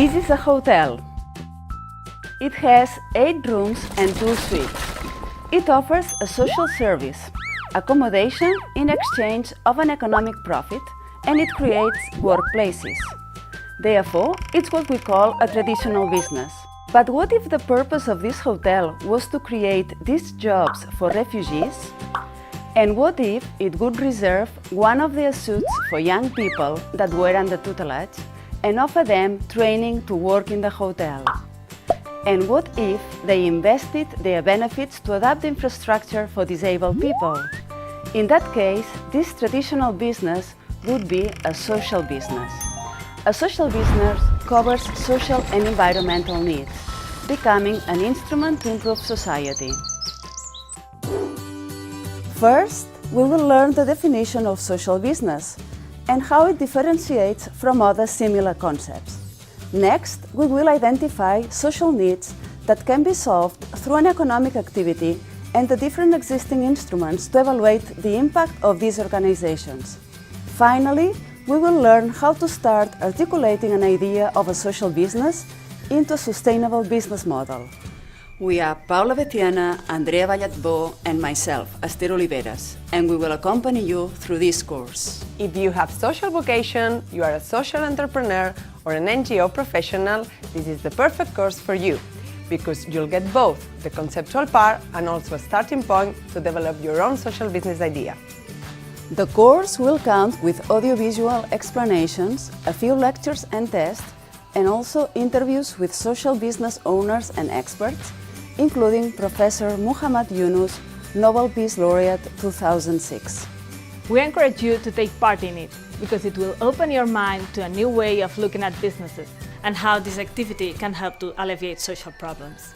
This is a hotel. It has 8 rooms and 2 suites. It offers a social service, accommodation in exchange of an economic profit, and it creates workplaces. Therefore, it's what we call a traditional business. But what if the purpose of this hotel was to create these jobs for refugees? And what if it would reserve one of their suites for young people that were under tutelage and offer them training to work in the hotel? And what if they invested their benefits to adapt the infrastructure for disabled people? In that case, this traditional business would be a social business. A social business covers social and environmental needs, becoming an instrument to improve society. First, we will learn the definition of social business and how it differentiates from other similar concepts. Next, we will identify social needs that can be solved through an economic activity and the different existing instruments to evaluate the impact of these organizations. Finally, we will learn how to start articulating an idea of a social business into a sustainable business model. We are Paula Betiana, Andrea Vallatbó, and myself, Esther Oliveras, and we will accompany you through this course. If you have social vocation, you are a social entrepreneur or an NGO professional, this is the perfect course for you, because you'll get both the conceptual part and also a starting point to develop your own social business idea. The course will come with audiovisual explanations, a few lectures and tests, and also interviews with social business owners and experts, including Professor Muhammad Yunus, Nobel Peace Laureate 2006. We encourage you to take part in it because it will open your mind to a new way of looking at businesses and how this activity can help to alleviate social problems.